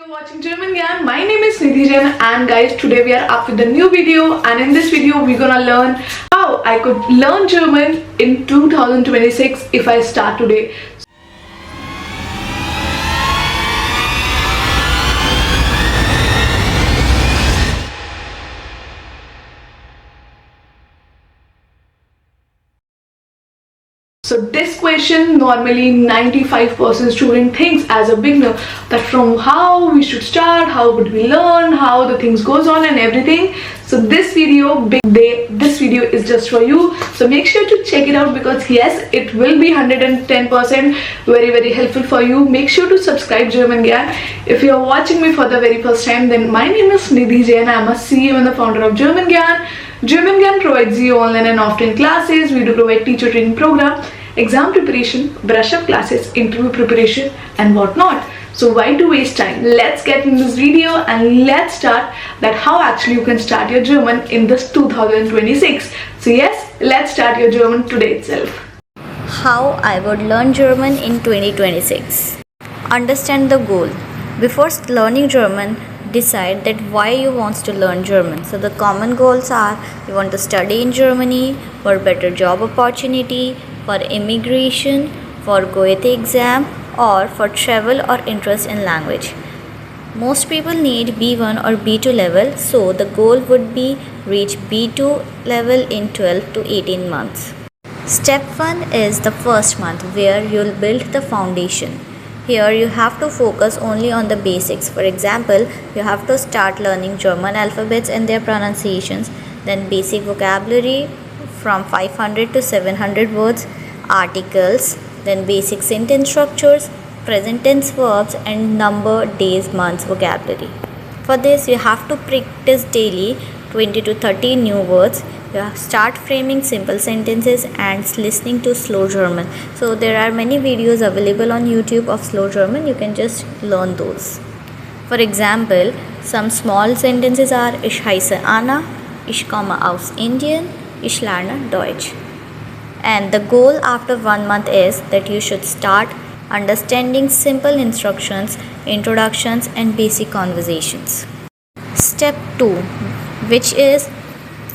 You're watching German Gyan. My name is Nidhi Jain and guys, today we are up with a new video, and in this video we're gonna learn how I could learn German in 2026 if I start today. So this question, normally 95% student thinks as a beginner that from how we should start, how would we learn, how the things goes on and everything. So this video is just for you. So make sure to check it out because yes, it will be 110% very helpful for you. Make sure to subscribe German Gyan. If you are watching me for the very first time, then my name is Nidhi Jain. I am a CEO and the founder of German Gyan. German Gyan provides you online and offline classes. We do provide teacher training program, exam preparation, brush up classes, interview preparation and whatnot. So why to waste time? Let's get in this video and let's start that how actually you can start your German in this 2026. So yes, let's start your German today itself. How I would learn German in 2026. Understand the goal. Before learning German, decide that why you want to learn German. So the common goals are you want to study in Germany for better job opportunity, for immigration, for Goethe exam, or for travel or interest in language. Most people need B1 or B2 level, so the goal would be reach B2 level in 12 to 18 months. Step 1 is the first month where you'll build the foundation. Here you have to focus only on the basics. For example, you have to start learning German alphabets and their pronunciations, then basic vocabulary from 500 to 700 words, articles, then basic sentence structures, present tense verbs and number, days, months vocabulary. For this you have to practice daily 20 to 30 new words. You start framing simple sentences and listening to slow German. So there are many videos available on YouTube of slow German. You can just learn those. For example, some small sentences are Ich heiße Anna, Ich komme aus Indien, Ich lerne Deutsch. And the goal after 1 month is that you should start understanding simple instructions, introductions and basic conversations. Step 2, which is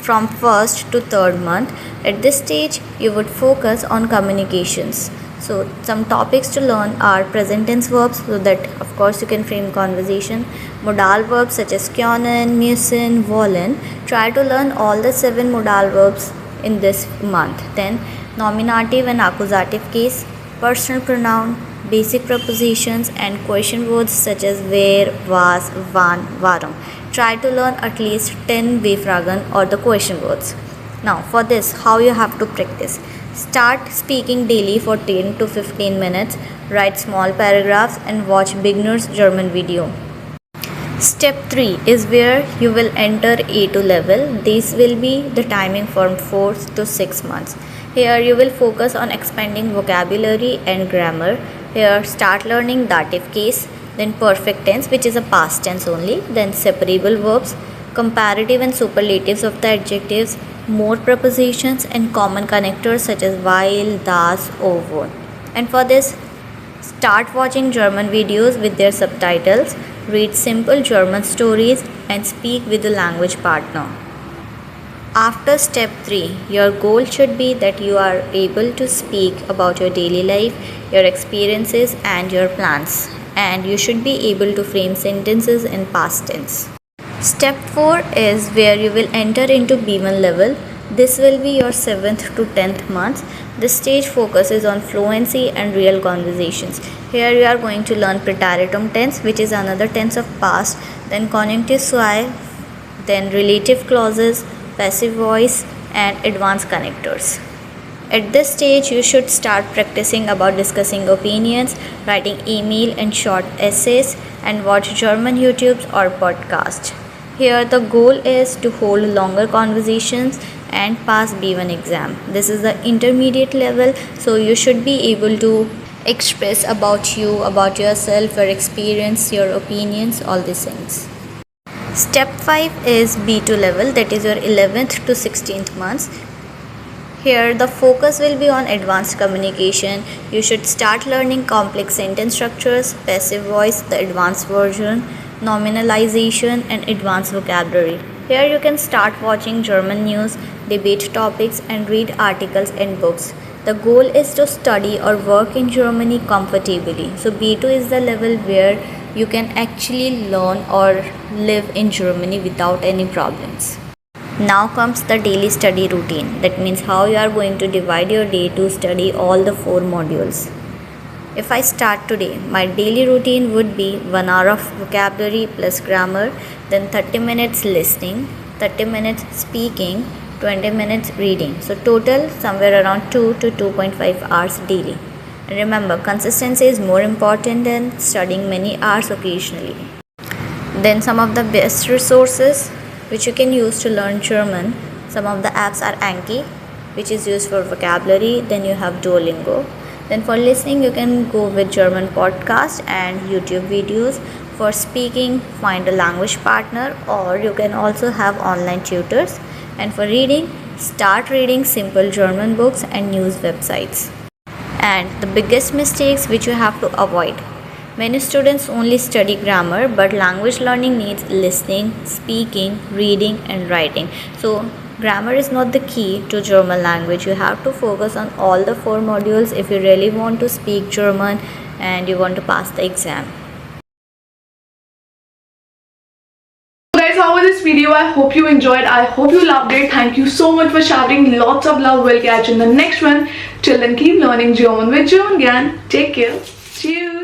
from first to third month. At this stage, you would focus on communications. So some topics to learn are present tense verbs, so that of course you can frame conversation. Modal verbs such as können, müssen, wollen. Try to learn all the 7 modal verbs in this month. Then nominative and accusative case, personal pronoun, basic prepositions and question words such as wer, was, wann, warum. Try to learn at least 10 B-Fragen or the question words. Now for this, how you have to practice. Start speaking daily for 10 to 15 minutes. Write small paragraphs and watch beginner's German video. Step 3 is where you will enter A2 level. This will be the timing from 4 to 6 months. Here you will focus on expanding vocabulary and grammar. Here start learning dative case, then perfect tense which is a past tense only, then separable verbs, comparative and superlatives of the adjectives, more prepositions and common connectors such as weil, das, obwohl. And for this, start watching German videos with their subtitles, read simple German stories and speak with a language partner. After step 3, your goal should be that you are able to speak about your daily life, your experiences and your plans, and you should be able to frame sentences in past tense. Step 4 is where you will enter into B1 level. This will be your 7th to 10th month. This stage focuses on fluency and real conversations. Here you are going to learn preteritum tense, which is another tense of past, then conjunctive suai, then relative clauses, passive voice and advanced connectors. At this stage, you should start practicing about discussing opinions, writing email and short essays and watch German YouTubes or podcasts. Here the goal is to hold longer conversations and pass B1 exam. This is the intermediate level, so you should be able to express about you, about yourself, your experience, your opinions, all these things. Step 5 is B2 level, that is your 11th to 16th months. Here the focus will be on advanced communication. You should start learning complex sentence structures, passive voice, the advanced version, nominalization, and advanced vocabulary. Here you can start watching German news, debate topics, and read articles and books. The goal is to study or work in Germany comfortably. So B2 is the level where you can actually learn or live in Germany without any problems. Now comes the daily study routine. That means how you are going to divide your day to study all the 4 modules. If I start today, my daily routine would be 1 hour of vocabulary plus grammar, then 30 minutes listening, 30 minutes speaking, 20 minutes reading. So total somewhere around 2 to 2.5 hours daily. And remember, consistency is more important than studying many hours occasionally. Then some of the best resources which you can use to learn German. Some of the apps are Anki, which is used for vocabulary. Then you have Duolingo. Then for listening, you can go with German podcast and YouTube videos. For speaking, find a language partner, or you can also have online tutors. And for reading, start reading simple German books and news websites. And the biggest mistakes which you have to avoid. Many students only study grammar, but language learning needs listening, speaking, reading, and writing. So grammar is not the key to German language. You have to focus on all the 4 modules if you really want to speak German and you want to pass the exam. Guys, how was this video? I hope you enjoyed. I hope you loved it. Thank you so much for shouting. Lots of love. We'll catch you in the next one. Till then, keep learning German with German Gyan. Take care. Cheers.